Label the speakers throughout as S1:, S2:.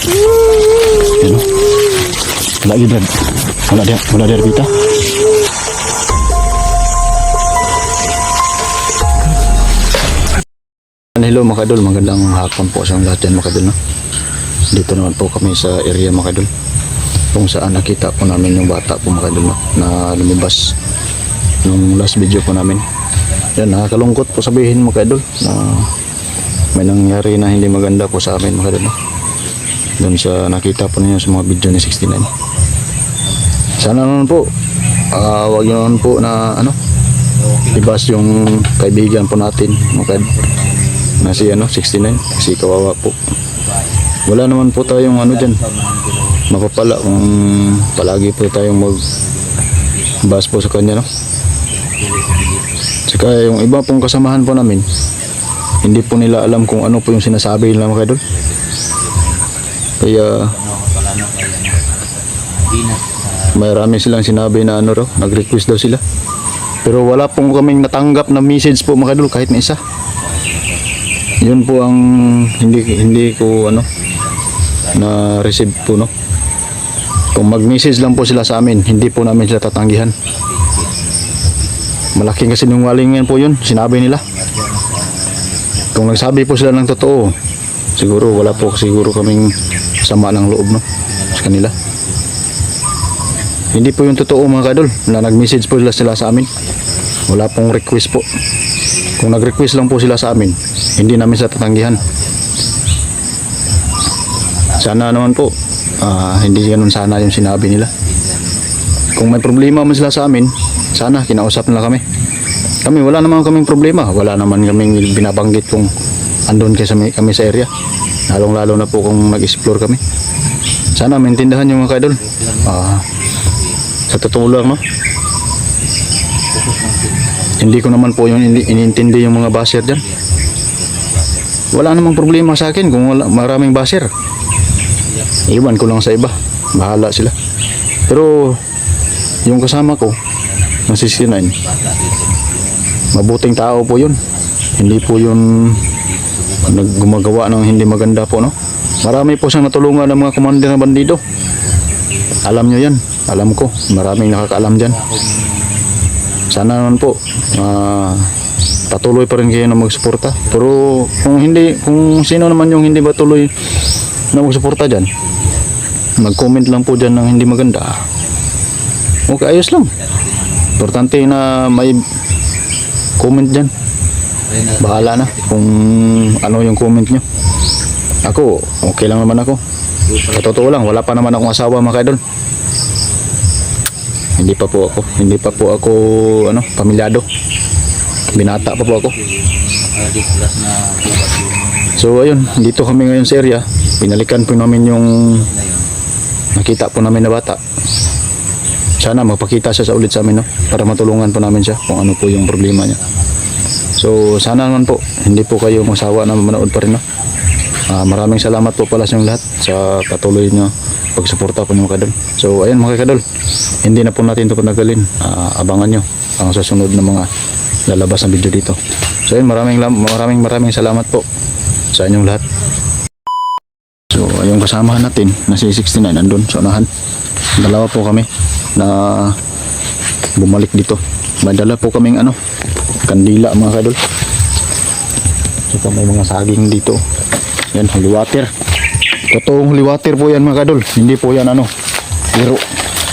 S1: Yan o. Wala din, Brad. Wala din, Rita. Hello mga kadol, magandang hapon po sa lahat dyan mga kadol, no? Dito naman po kami sa area mga kadol, kung saan nakita po namin yung bata po mga kadol, no? Na lumabas nung last video po namin. Yan, nakakalungkot po sabihin mga kadol na may nangyari na hindi maganda po sa amin mga kadol, no? Doon sa nakita po ninyo sa mga video ni 69. Sana naman po wag nyo naman po na ibas yung kaibigan po natin mga kadol na si 69, kasi kawawa po. Wala naman po tayong dyan mapapala kung palagi po tayong magbas po sa kanya, no? Saka yung iba pong kasamahan po namin, hindi po nila alam kung ano po yung sinasabi nila mga idol. Kaya marami silang sinabi na nag-request daw sila, pero wala pong kaming natanggap na message po mga idol, kahit na isa. Yun po ang hindi ko na receive po, no. Kung mag-message lang po sila sa amin, hindi po namin sila tatanggihan. Malaking kasinungalingan po yun, sinabi nila. Kung nagsabi po sila ng totoo, siguro wala po siguro kaming sama ng loob, no, sa kanila. Hindi po yung totoo mga kadol na nag-message po sila sa amin. Wala pong request po. Kung nag-request lang po sila sa amin, hindi namin sila tatanggihan. Sana naman po hindi ganun sana yung sinabi nila. Kung may problema man sila sa amin, sana kinausap nila kami. Kami wala naman kaming problema, wala naman kaming binabanggit kung andun kami sa area, lalong lalo na po kung nag-explore kami. Sana maintindihan yung mga kadol. Sa totoo lang, no, hindi ko naman po yung inintindi yung mga basher dyan. Wala namang problema sa akin kung maraming basher. Iwan ko lang sa iba, bahala sila. Pero yung kasama ko na si 69, mabuting tao po yun. Hindi po yun gumagawa ng hindi maganda po, no. Marami po siyang natulungan ng mga commander ng bandido. Alam nyo yan, alam ko, maraming nakakaalam dyan. Sana naman po patuloy pa rin kayo na magsuporta. Pero kung sino naman yung hindi patuloy na magsuporta dyan, mag-comment lang po dyan ng hindi maganda, okay, ayos lang. Importante na may comment dyan. Bahala na kung ano yung comment nyo. Ako, okay lang naman ako. Sa totoo lang, wala pa naman akong asawa mga kaidol. Hindi pa po ako pamilyado. Binata pa po ako. So ayun, dito kami ngayon sa area. Pinalikan po namin yung nakita po namin na bata. Sana magpakita siya ulit sa amin, no, para matulungan po namin siya kung ano po yung problema niya. So sana naman po hindi po kayo masawa na manood pa rin, no. Maraming salamat po pala sa lahat sa patuloy nyo pagsuporta po ng mga kadol. So ayun mga kadol, hindi na po natin ito panagalin. Abangan nyo ang susunod na mga lalabas ng video dito. So ayun, maraming salamat po sa inyong lahat. So ayun, kasamahan natin na si 69 andun sa unahan. Dalawa po kami na bumalik dito. May dala po kaming kandila mga kadol. So may mga saging dito. Yan, holy water. Totoong holy water po yan mga kadol. Hindi po yan biro.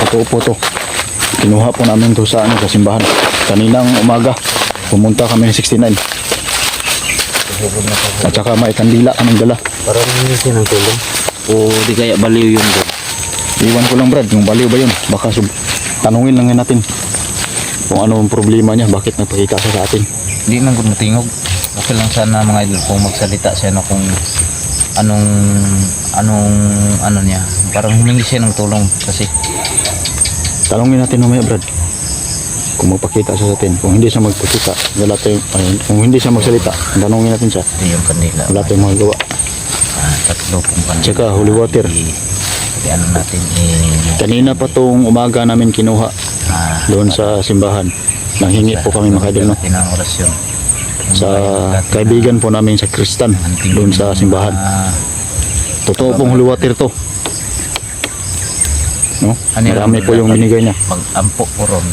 S1: Totoo po to. Kinuha po namin to sa sa simbahan. Kaninang umaga pumunta kami ng 69. At saka may kandila kaming dala.
S2: Para hindi siya ng tulong. O di kaya baliw yun doon.
S1: Iwan ko lang Brad, yung baliw ba yun? Baka tanungin lang natin kung ano ang problema niya, bakit nagpakita siya sa atin.
S2: Hindi man kung matingog. Okay lang sana mga idol kung magsalita siya kung anong niya. Parang humingi siya ng tulong kasi.
S1: Tanungin natin mamaya Brad kung magpakita siya sa atin. Kung hindi siya magpakita, kung hindi siya magsalita, tanungin natin siya.
S2: Ito yung kanila.
S1: Wala tayong magagawa.
S2: Tatlo pong kanila.
S1: Tsaka holy water.
S2: Natin
S1: kanina pa tong umaga namin kinuha doon sa simbahan. Nanghingi po kami mga idol, no, sa kaibigan po namin sa Kristan doon sa simbahan. Totoo pong holy water to. No?
S2: Ano yun?
S1: Marami po yung binigay niya.
S2: Pag ampo po ron,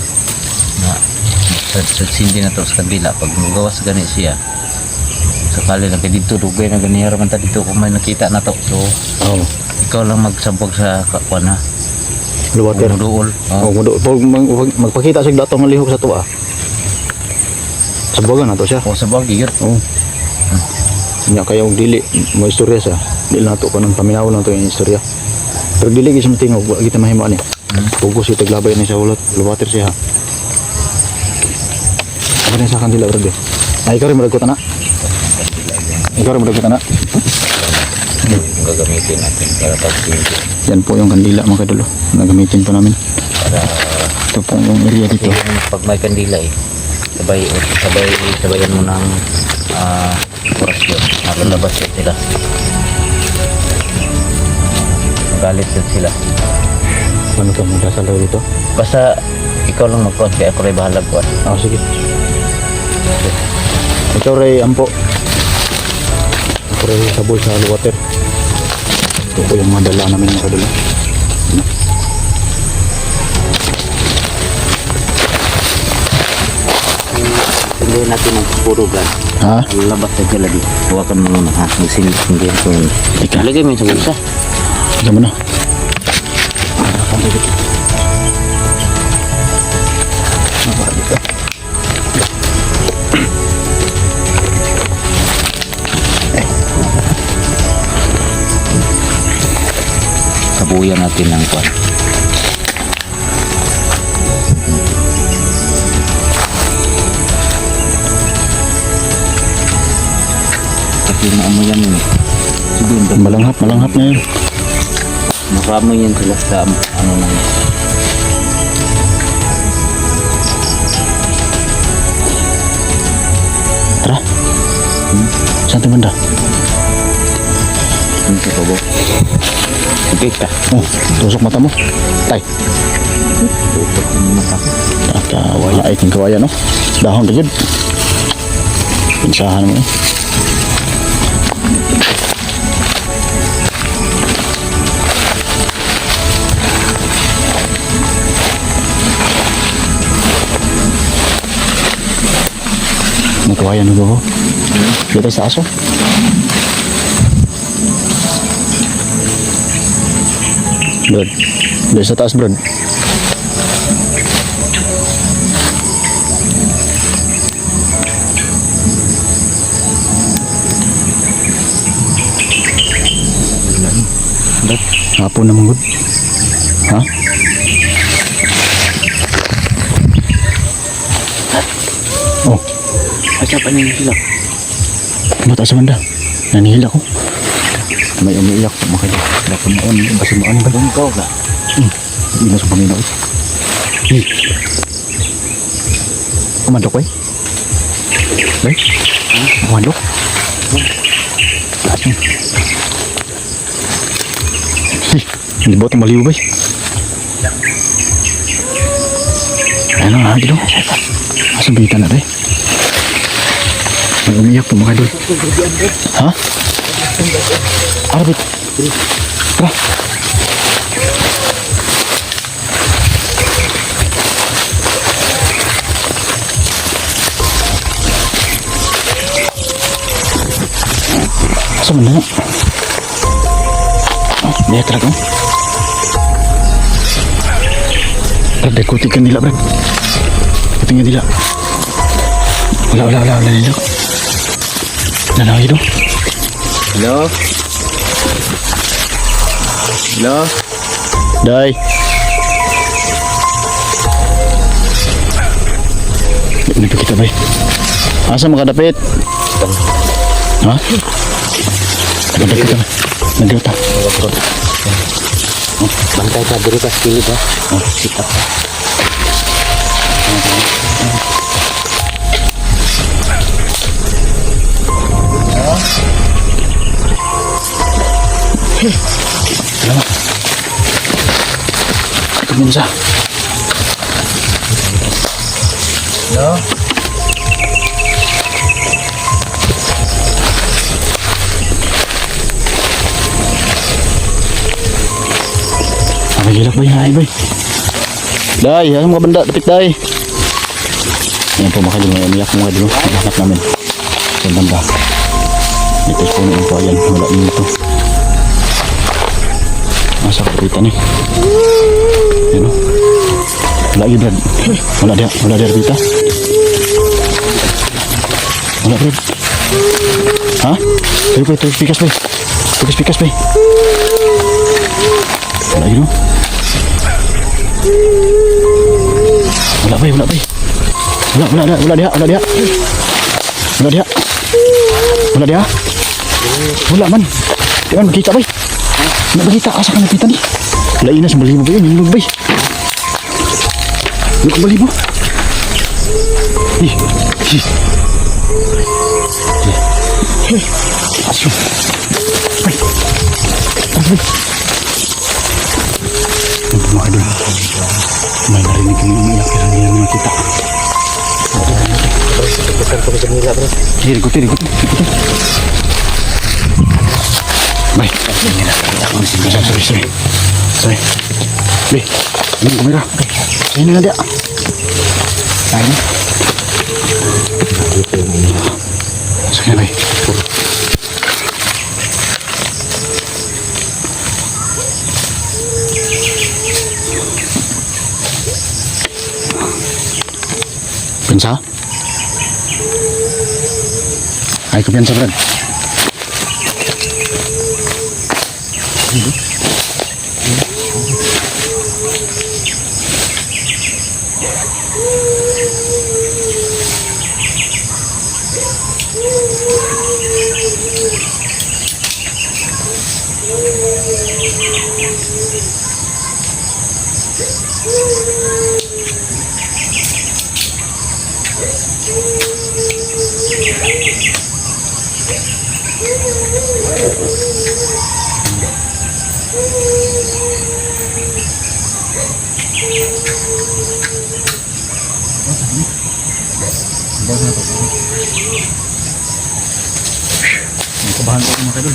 S2: na sa sindi na to sa kabila, pag magawas gani siya, sakali na kay dito, dugay na gani haraman ta dito, kung may nakita na to. So,
S1: Oo.
S2: ikaw lang magsabog sa kakwan na.
S1: Holy water.
S2: Muduol.
S1: Oh, magpakita sa dato ng lihok sa tuwa. Sabagan na to siya.
S2: O sa bagay, yun.
S1: Oo. Nya kaya og dili mo istorya sa dili na to kanang paminaw lang to yung istorya. Pero dili gyud sa tingog, wa kita mahimo ani. Focus ito taglabay ni sa ulot, water siya. Apa ni sa kandila bro? Ay ikaw rin murag ko tana. Ikaw rin murag ko tana.
S2: Yung gagamitin natin para pag-sindi.
S1: Yan po yung kandila mga kadulo. Nagamitin po namin.
S2: Para
S1: Ito po yung area dito.
S2: pag may kandila sabayan mo ng orasyon. Nakalabas yun sila. Magalit yun sila.
S1: Ano to? Magdasal daw dito?
S2: Basta ikaw lang mag-cross kaya ako rin bahalag ko.
S1: Sige. Ikaw rin ampo. Ako rin sabol sa holy water. Ito po yung mga dala namin mga kadulo.
S2: Hindi natin ang purugan.
S1: Ha?
S2: Lalabas na sila dito. Huwakan mo muna ha. Magsindig ko.
S1: Ika.
S2: Lagay mo yun sa bulsa.
S1: Ito mo na.
S2: Sabuyan natin ng kwan. Kasi maamoy yan yun. Siguro
S1: Malanghap na yun.
S2: makamoy yan sila sa ano nang
S1: Tara. Saan tayo banda?
S2: ano sa kabo. Okay ka.
S1: Oh, tusok mata mo. Tay.
S2: Tutok yung mata ko.
S1: Wala ay ting kawaya no. Dahon ka jud. Pinsahan mo eh. May kawaya na ko. Dito sa aso. Brad. Dito sa taas, Brad. Hapon naman good. Ha? Oh,
S2: Asa pa niyo sila?
S1: bata sa banda. Nanihil ako. May umiiyak po mga kaya. Dapat maon. Kasi maon ba?
S2: Ikaw ka.
S1: Hindi na sa Panginoon. Hey. Kumandok ko eh. Bay? Kumandok? Taas mo. Hey. Hindi ba ito maliw ba? Ano nga dito? Asa bita na rin? May umiiyak po mga idol. Ha? Arabit. Tara. Asa man na? Oh, dia talaga. Brad, kutikan nila, Brad. Kutingin nila. Wala nila. Nanawid dong.
S2: Hello? Hello?
S1: Day. Hindi pa kita, bay. Asa makadapit? Ha? Nagdapit ka na. Nagdapit ka.
S2: Bantay ka diri ka skilid ha. Sit up.
S1: Salamat. Ito minsa.
S2: Hello?
S1: Nagilak bay, ay bay. Day, ano mga banda, dapit day. Ayan po mga idol, may umiyak mga idol. Hanap namin. Yung banda. Ito po na po, ayan, wala din ito. Nasa kapitan eh. Ayan o. Wala yun, Brad. Wala dia dito. Wala, Brad. Ha? Tuloy, pikas bay. Pikas bay. Wala yun o. Wala bay. Wala dia. Wala man. Di man makita bay. Wala makita. Asa ka nakita ni? Wala yun na, sambali mo ba yun? Yung bay. Yung kembali mo. Asyong. Bay. Bay. Ang pumakadol. May narinig kami umiyak pero hindi namin nakita. Ikut. Baik. Sorry. Beh, ini kamera. Ini ada. Ini. Sekali baik. Pensa? Ay, kumpiyansa, Brad. Kabahan ko mga kadol.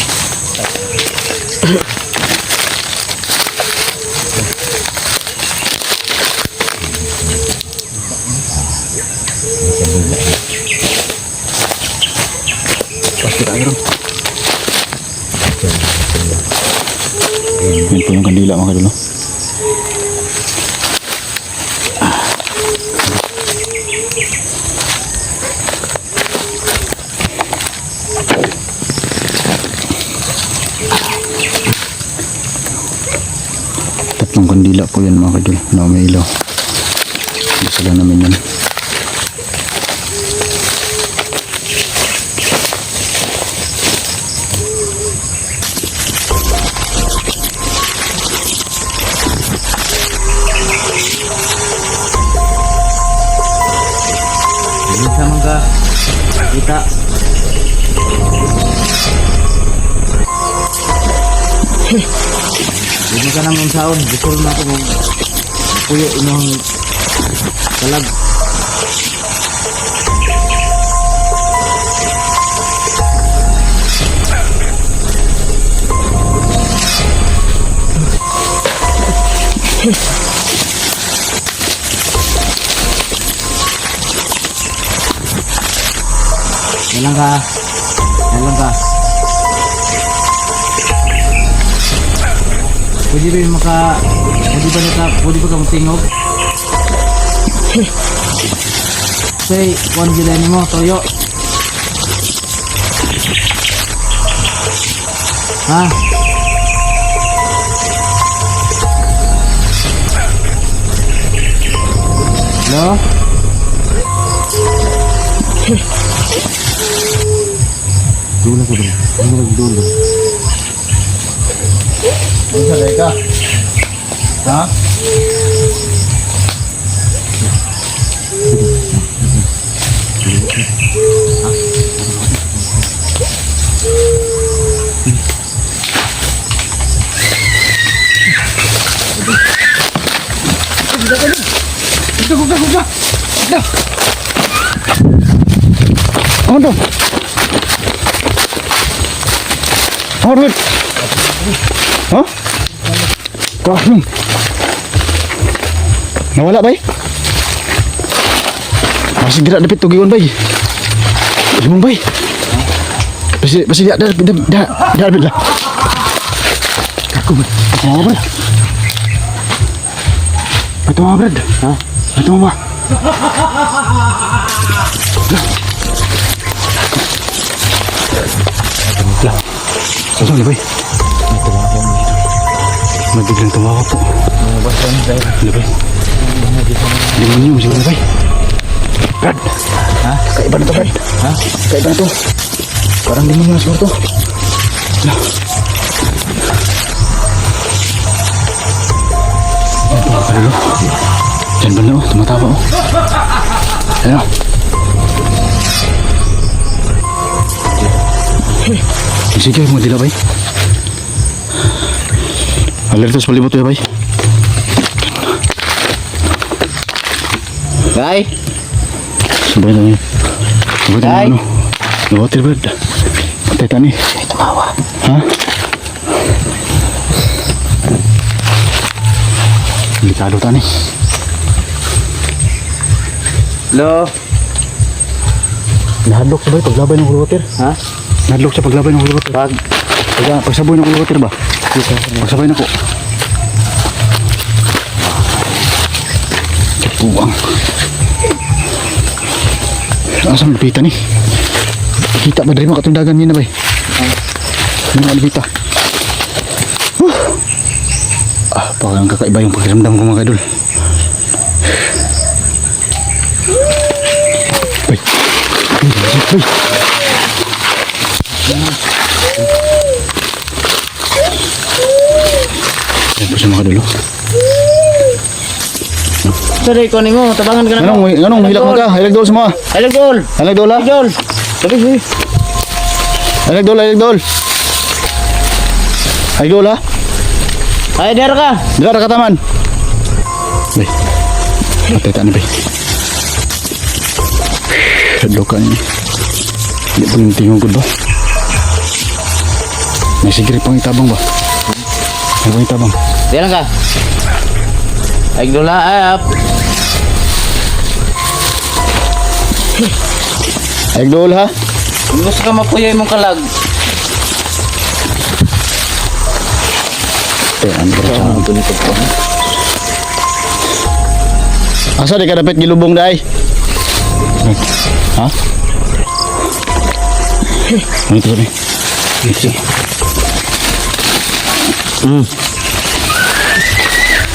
S1: Pasti tak geram. Ini pun yung kandila mga kadol. Tatlong kandila po yan mga kadol na umiilaw. Masala namin yan.
S2: Hindi sama ka kita. Hindi ka naman saon. Gusto na ako mong puyo inyong kalag. Yalang ka. Pwede ba ka matingog? Say, kuhan gila mo, toyo. Ha? Hello? Dula ko ba? Dula.
S1: Ano sa ka? Ha? Ano? Hah? Kahong. Nawala bay? Masih tidak dapat tugiwan bay. Gimong bay? Pasti dah dapat lah. Aku apa Brad? Betul apa Brad? Hah? Betul apa? Lah. Sasal bay. Mabiglang tumawa po. Lebay. Demonyo siguro bay. Brad. Ha? Kaiba na to Brad. Ha? Kaiba na to. Parang demonyo siguro to. Lah. Ano? Diyan ba na oh? Tumatawa oh. Ano? Sige mo dila bay. Alertos palibot ya bay.
S2: Guy.
S1: Sabay na yun. Sabay na ano. Nawatir Brad. Patay tani.
S2: Tumawa.
S1: Ha? Delikado tani.
S2: Hello.
S1: Nahadlok sa bay paglabay ng water.
S2: Ha?
S1: Nahadlok sa paglabay ng water. Pagsaboy ng water ba? Pagsabay na po. Buwang. Asa malipita ni? Kita ba dari makatundagan niya na ba? Hindi malipita. Parang kakaiba yung pakiramdam ko mga kadol. Bay. Bay. Yan po siya mga kadol.
S2: Sorry, kunin mo. Tabangan ka na mo.
S1: Anong hilak mo ka? Hilag dol semua.
S2: Hilag dol.
S1: Hilag dol ha?
S2: Hilag dol. Sabi.
S1: Hilag dol. Hilag dol ha?
S2: Ay, der ka.
S1: Dila ka taman. Bay. Patay taan bay. Hadlok ka niya. Hindi po yung tingog ba? May sigri pang itabang ba? May pang itabang.
S2: Der ka. Hilag dol ha.
S1: Hilag dol ha?
S2: Gusto ka mapuyoy mong kalag.
S1: Asa di ka dapat gilubong day? Ha? Ano ito sabi?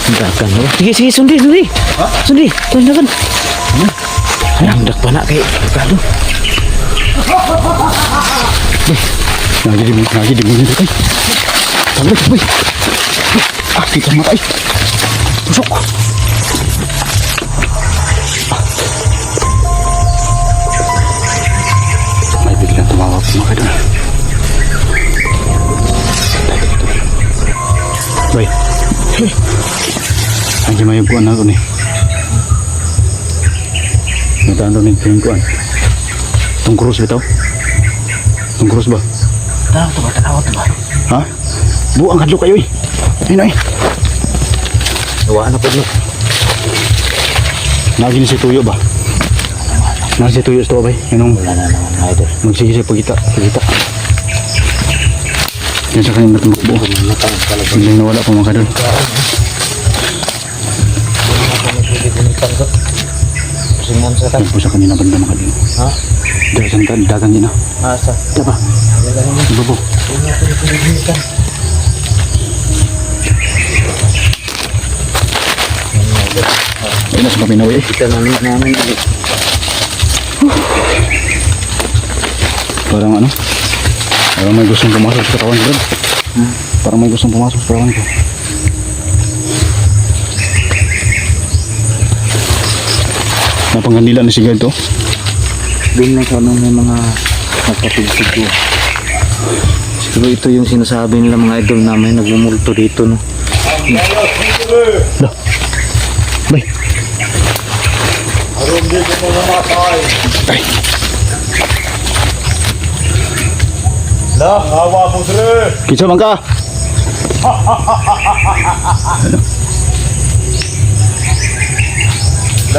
S2: Dagan mo. Sige, sundi. Ha? Sundi. Dagan. Ayan, dak pa na kay Kalo.
S1: Lagi di bunyi dito. Talag, boy. Kita mata ay. Tusok. May biglang tumawag mga kadol. Boy. Andiyan may buwan na ito ni. Nataan ito ni kuwan. Itong krus bitaw. Itong krus ba?
S2: Tanaw to ba?
S1: Ha? Buang kadlo kayo eh. Ayun ay.
S2: Gawa na po mo.
S1: Nagin si Tuyo ba? Nagin si Tuyo sa to ba? Yanong
S2: Wala na naman, idol.
S1: magsige siya pagkita. Yan sa kanyang natumakbo. Biglang nawala pa mga kadol.
S2: Singan sa
S1: Yan po sa kanina banda mga kadol.
S2: Ha?
S1: Dahil sa dagang yun na.
S2: Asa?
S1: Diba? Diba po? Ayun na sa kapinawi eh.
S2: Kita namin.
S1: Parang ano? Parang may gustong pumasok sa katawan ko. Parang may gustong pumasok sa katawan ko. Napangganila na si Gad to.
S2: Bin na sa may mga nagpapigpig ko. Siguro ito yung sinasabi nila mga idol namin nagmumulto dito, no?
S1: Dah. Bay. Ay.
S3: Lah, awa putri.
S1: Kitsa man ka.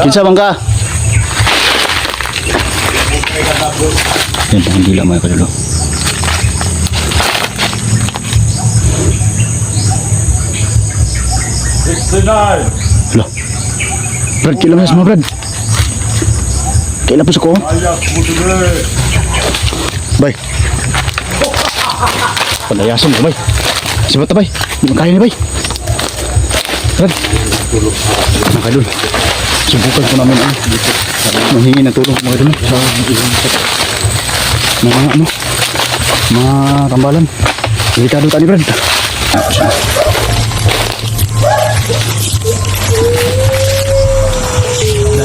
S1: Kinsa man ka? Yan pang dila mga kadulo. Hala. Brad, kailan mas mo, Brad? Kailan po sa ko? Bay. Palayasan mo, bay. Sibat na, bay. Di makaya ni, bay. Brad. Mga kadul. Subukan po namin ang manghingi ng tulong mga kadul. Sa mga ano, mga tambalan. Delikado tayo, Brad.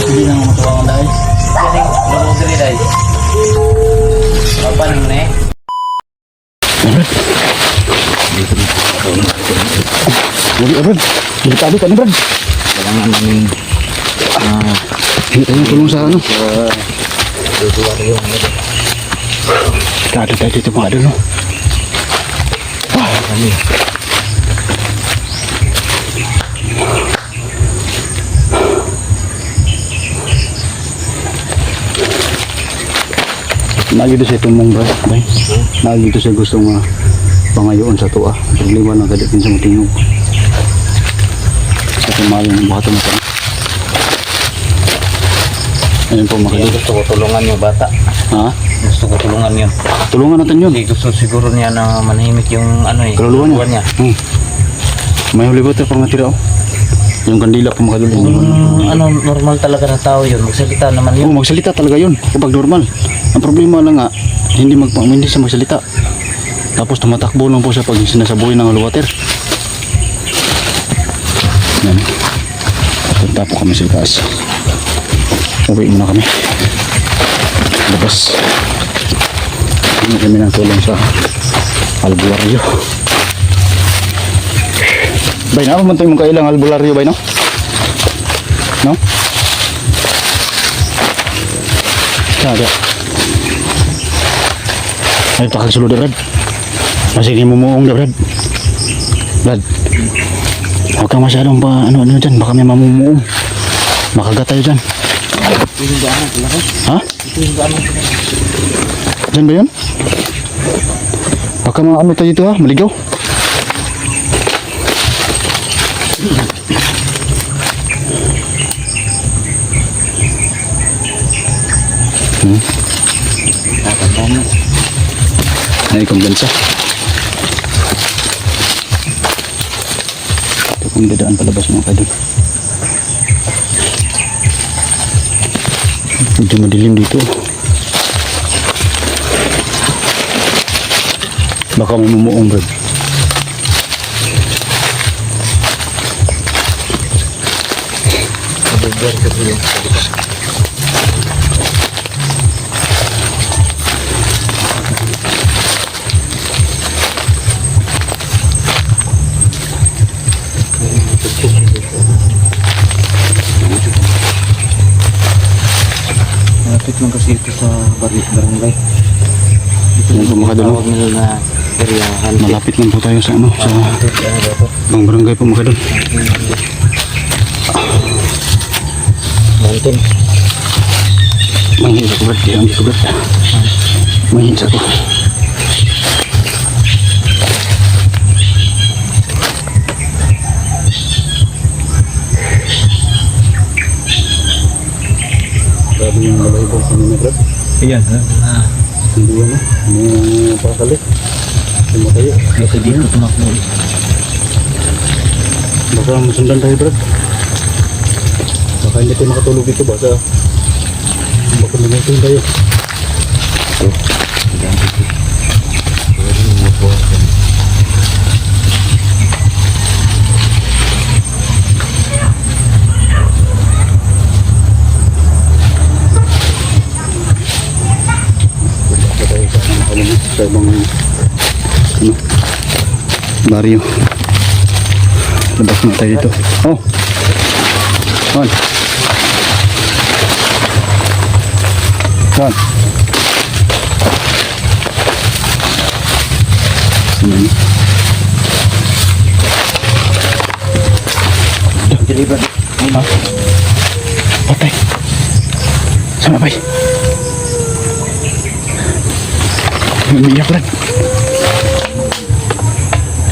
S2: Hindi na matuwa ko dahil. Lalo diri dahil. Apa nang ne?
S1: Brad. Brad. Delikado ka ni, Brad.
S2: Kailangan namin
S1: Hindi tayo tulong sa ano.
S2: dudua yung ano.
S1: Delikado tayo dito mga kadul, no?
S2: Kami.
S1: Nagito siya tumong, Brad. Bay. Nagito siya gustong pangayoon sa tuwa. Problema ng kadating sa matingog. Sa tumayo ng buhato mo pa. Ayun po mga kadul.
S2: Gusto ko tulungan yung bata.
S1: Ha?
S2: Gusto ko tulungan yun.
S1: Tulungan natin yun.
S2: Hindi gusto siguro niya na manahimik yung ano eh.
S1: Kaluluwa niya. May huli water pang natira, oh. Yung kandila pa mga kadul.
S2: Ano, normal talaga ng tao yun. Magsalita naman yun.
S1: Oo, magsalita talaga yun kapag normal. Ang problema lang nga, hindi siya magsalita. Tapos tumatakbo lang po siya pag sinasabuhay ng holy water. Yan. Punta po kami sa itaas. Uwi muna kami. Labas. Hindi kami ng tulong sa albularyo. Bay, napamantoy mo kailang albularyo, bay, no? No? Sada. Ay, pakagsulod na, Brad. Masige mo muong na, Brad. Brad. Huwag kang masyadong pa, ano dyan. Baka may mamumuong. Makagat tayo dyan. Ha? Dyan ba yun? Baka mga ano tayo dito, ha? Maligaw. Ay, kumbensa. Ito kung dadaan palabas mga kadol. Medyo madilim dito. Baka mamumuong, Brad.
S2: Malapit lang kasi ito sa barangay. Ito
S1: Yan po mga kadol.
S2: tawag nila na area hunted.
S1: Malapit lang po tayo sa ano, sa
S2: Hunted, ano ba ito?
S1: bang barangay po mga kadol.
S2: Mountain.
S1: Mahins ako, Brad. Kaya ko, Brad. Mahins ako. Grabe yung labay po kanina, Brad.
S2: Ayan, ha?
S1: Hindi yan, ha? May pakalit. Sumatayo.
S2: Kasi dito tumakbo.
S1: Baka masundan tayo, Brad. Baka hindi tayo makatulog dito. Baka nangyayin tayo. Sa ibang ano, baryo. Labas na tayo dito. Oh! Saan? Saan? Saan?
S2: Dali ba?
S1: Ha? Patay. Sana bay? Umiiyak Brad.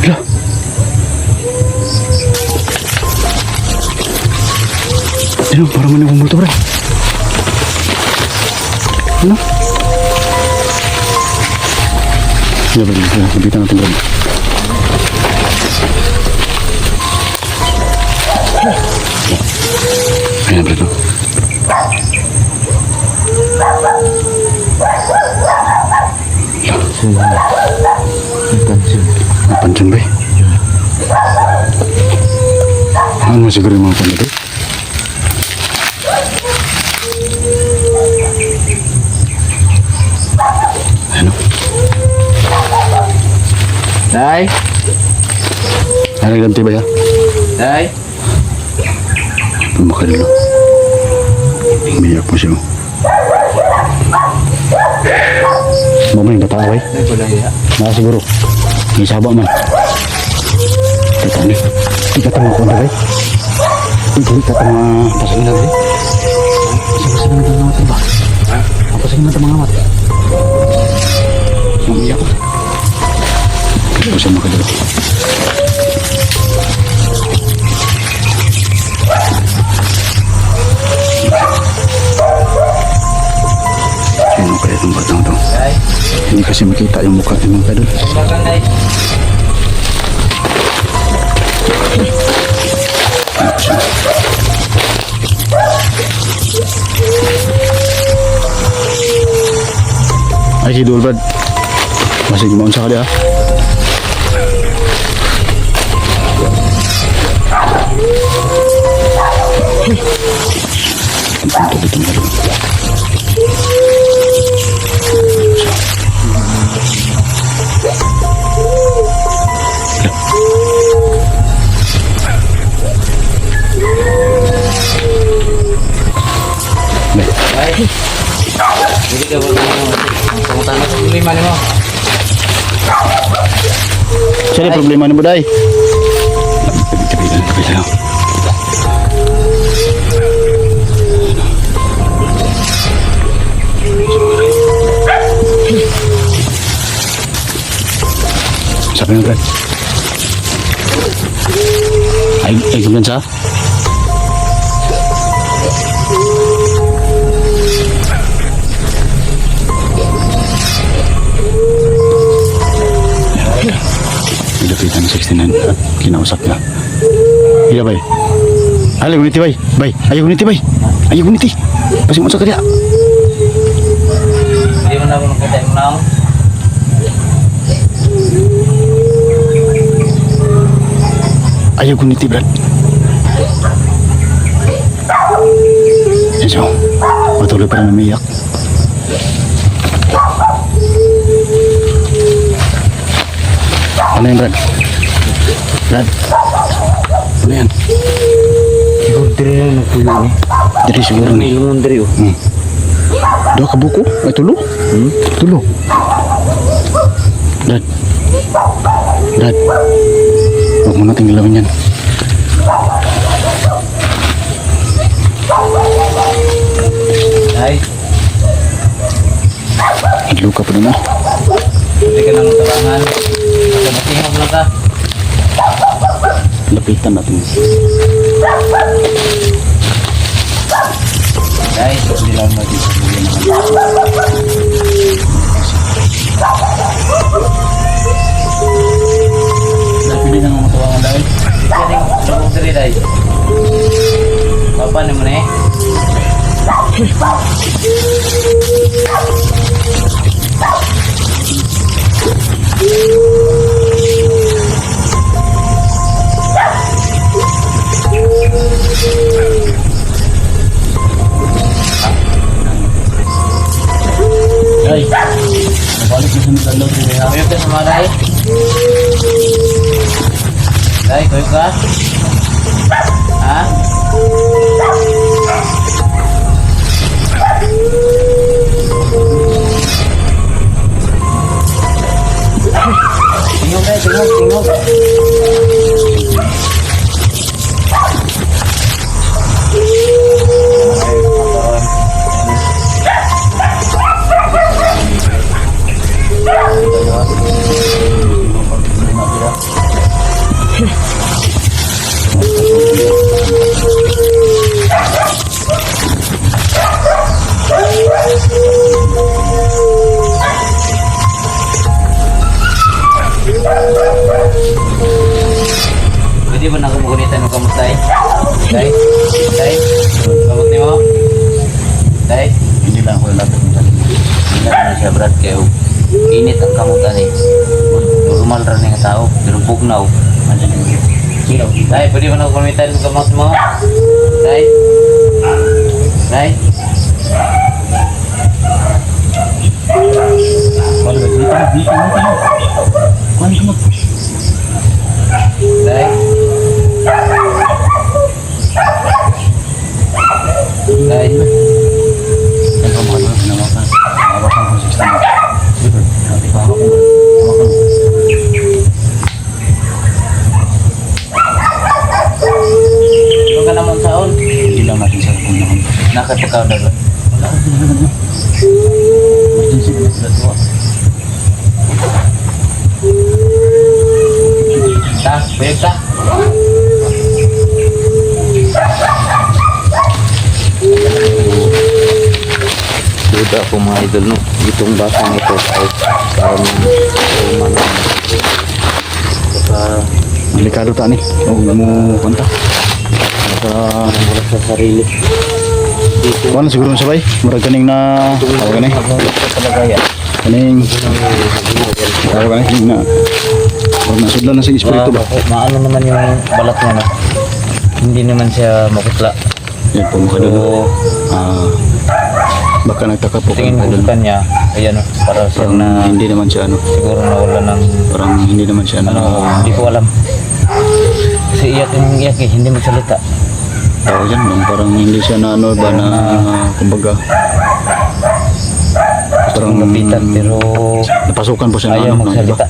S1: Hala. Ano, parang may nabumulto Brad. Ano? Ya Brad, nabitan natin Brad. Ayan Brad, no? Pansin ba eh? Ano siguro yung mga panito? Ano?
S2: Day!
S1: Ano ganti ba ya?
S2: Day!
S1: Pumakadalo. Umiyak po siya. Mamay, bata okay?
S2: Day, pala ya.
S1: Siguro. May saba man. Tata ni. Ikatang ako na ba? Ikatang pasagin na ba? Pasagin na mga mata ba? Pasagin na mga mata. Umiyak ko. Kaya ko siya makadalo. Sino kaya itong batang to?
S2: Day!
S1: Hindi kasi makita yung mukha ng mga kadol.
S2: Bakang day!
S1: Ano siya? Ay, Kidul, Brad. Masih gumaon sa kali, ha? Ang tubig itong malong.
S2: Day! Hindi ka ba ang pangutan na sa problema ni mo?
S1: Siya na problema ni mo, Day. Tabi lang. Sabi nga, Brad. Ay, kumpiyansa? Nilapitan ng 69. Kinausap na. Iya, bay. Ayaw guniti, bay. Bay, ayaw guniti, bay. Ayaw guniti. Pasing mo sa kanya.
S2: Hindi mo na ako nakita yung naong.
S1: Ayaw guniti, Brad. Yan siya. Patuloy pa rin umiiyak. Ano yan, Brad? Brad? Ano yan?
S2: Siguro diri na nagpuyo ni.
S1: Diri siguro ni.
S2: Ilungon diri o.
S1: Dua ka buko? Ay, tulo? Tulo. Brad. Brad. Huwag mo natin gilawin yan.
S2: Day!
S1: Idlo ka pa doon, ah.
S2: Hindi ka nang tabangan. Basta matingog lang ka.
S1: Lapitan natin.
S2: Day! Hindi lang mag-isabugin naman.
S1: Pili na nga matawangan dahil.
S2: Ika rin, lubog diri day. Papa naman eh.
S1: Ay, nabalik na sa nagdalaw din ha.
S2: Kuyog ka sa mga day. Day, kuyog ka? Ha? Tingog day, tingog. Pwede ba na kumukulitan mo kamusta eh? Day? Day? Kamot ni mo? Day?
S3: Hindi lang ako lapit ng talim.
S2: Hindi na siya brad kayo. Init ang kamutan eh. Normal rin nga tao. Pero bugnaw.
S3: Sino?
S2: Day, pwede ba na kumulitan mo kamot mo? Day? Day?
S3: Wala, dito na, dito na. Kuhan ka mo.
S2: Day? Day?
S3: Yan ka mo, hinawakan. Hinawakan ko 6 na. Dito, hati pa ako. Hawakan mo.
S2: Ano ka naman saon?
S3: Hindi lang natin sa kung naman.
S2: Nakapagkaw na ba?
S3: Wala ko din naman. Emergency na sila tuwa.
S2: Ta, pwede ta. Duda ako mga idol no. Itong batang ito ay parang umano. Baka
S1: Delikado ta ni. Oh, mo konta.
S2: wala sa sarili. Dito
S1: Kuan siguro sabay. Murag kaning na tawag ni.
S2: talaga yan.
S1: Kaning tawag ni na. Pag nasudlan na sa espiritu ba?
S2: Maano naman yung balat niya no? Hindi naman siya makutla.
S1: Yan po mga idol.
S2: So,
S1: Baka nagtaka po
S2: tingin
S1: kami
S2: ko
S1: idol.
S2: sa kanya, ayan o, para siya
S1: Parang
S2: na
S1: hindi naman siya ano.
S2: siguro nawala ng
S1: Parang hindi naman siya
S2: ano,
S1: ano.
S2: hindi ko alam. Kasi iyak yung iyak eh, hindi magsalita.
S1: Tawag yan. Bang parang hindi siya na ano ba na kumbaga. Parang
S2: Lapitan pero
S1: napasukan po siya na
S2: ayaw
S1: ano. Diba?
S2: magsalita.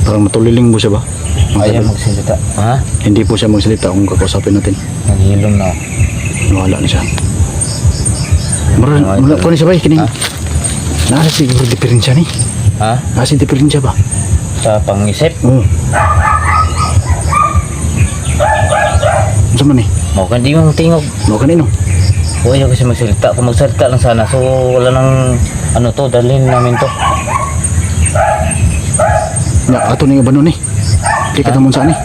S1: Parang matuliling po siya ba? Mga
S2: Ayaw
S1: idol.
S2: magsalita. Ha?
S1: Hindi po siya magsalita kung kakausapin natin.
S2: Naghilom na.
S1: Nawala na siya. Mula ko ni siya ba? Kining. Nasa siguro diferensya ni.
S2: Ha?
S1: Nasa diferensya ba?
S2: Sa pangisip.
S1: Oo. Ano man eh?
S2: Mau kan di mong tingog.
S1: Ano kanino?
S2: Huwag ayaw kasi magsalita. Kung magsalita lang sana, so wala nang ano to, dalhin namin to.
S1: Ya, ato na yung banon eh. Kaya katamon saan eh.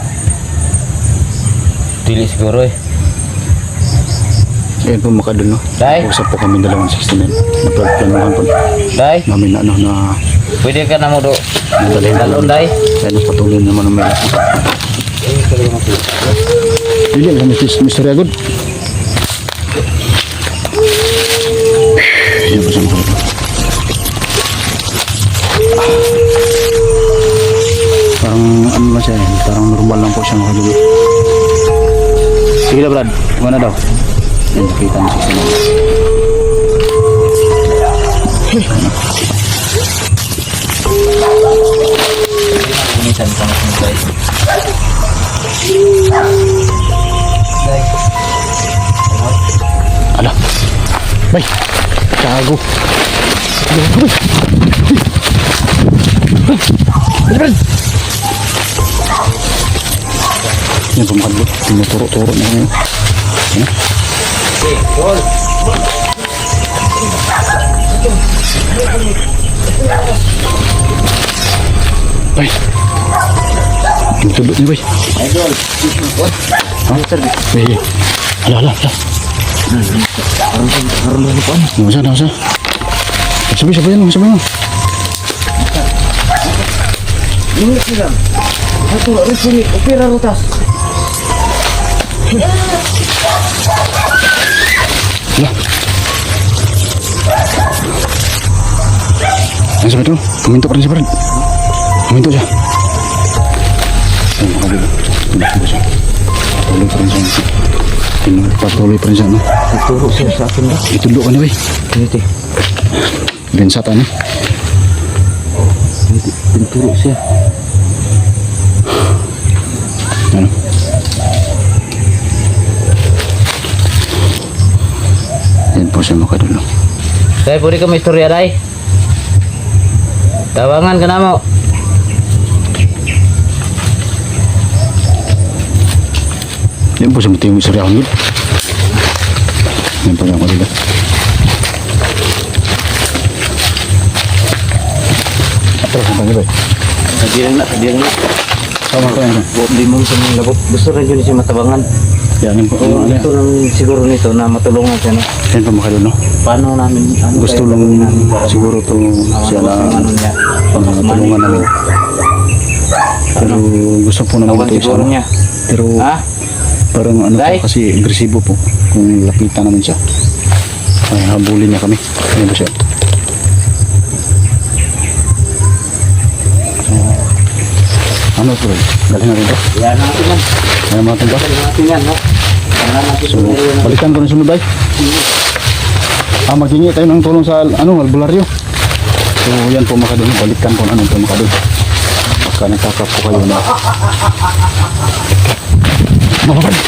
S2: Dili siguro eh.
S1: Ayan po makadol no.
S2: Day?
S1: Usap po kami 269. Napagplanuhan po
S2: Day,
S1: namin na ano na
S2: pwede ka na mo do.
S1: nadalhin na
S2: Dalon,
S1: namin.
S2: Day.
S1: Ayan patuloy naman ang meron. Dili lang Mr. Agod. Ayan po siya makadol. Parang ano lang siya eh. Parang normal lang po siya makadol. Sige na Brad, kumana daw. Yan, nakita mo siya naman.
S2: Minsan ka mas Day. Day.
S1: Ala. Bay. Kago. Bay. Bay. Yan pumakadlo. Tinuturo-turo na ngayon. Ano?
S2: Okay, roll.
S1: Bay. Ang tulog niya bay.
S2: Idol.
S1: Ha? Bay. Ala, ala, ala. Nasa, nasa. Sabi, sabi yan, sabi yan.
S2: Ingat sila. Satu resmi opera rotas.
S1: Ala. Yang sabi itu, kuminto pa rin siya, Brad. Kuminto siya. Ayun, makabilo. Tuloy siya. Patuloy pa rin siya. Patuloy pa rin siya, no?
S2: Turo siya sa akin ba?
S1: Itulo ka niya, bay.
S2: Hindi.
S1: Linsata niya.
S2: Turo siya.
S1: Ano? Yan po siya makadulo.
S2: Day, pwede ka may istorya, Day. Tawangan ka na mo.
S1: Yan po sa muti yung istorya ko. Yan po yung kanila. Atras ang pangilay.
S2: Sabihan na.
S1: Sama ko yan.
S2: Di mo sa mga labot. Gusto rin yun siya matabangan.
S1: Yan yung po.
S2: Oo, ito lang siguro nito na matulungan siya, no?
S1: Yan po makalo, no?
S2: Paano namin, ano
S1: Gusto
S2: kaya
S1: lang
S2: gawin namin para
S1: siguro to siya na
S2: ano niya?
S1: tulungan namin. Pero gusto po naman
S2: Tawan
S1: ito isa,
S2: siguro
S1: no?
S2: niya.
S1: Pero
S2: Ha?
S1: parang ano
S2: Day?
S1: po kasi agresibo po. Kung lapitan namin siya. Ay, habulin niya kami. Ayan po siya. So, ano po? Dalhin natin ito.
S2: Yan natin yan.
S1: Ayan natin ito.
S2: Yan natin yan, no? Yan natin
S1: So, balikan ko na sunod ay. Maghingi tayo ng tulong sa albularyo. So, yan po mga kadun. Balikan ko na ano po mga kadun. Baka nagkakap po kayo na. Mga kadun.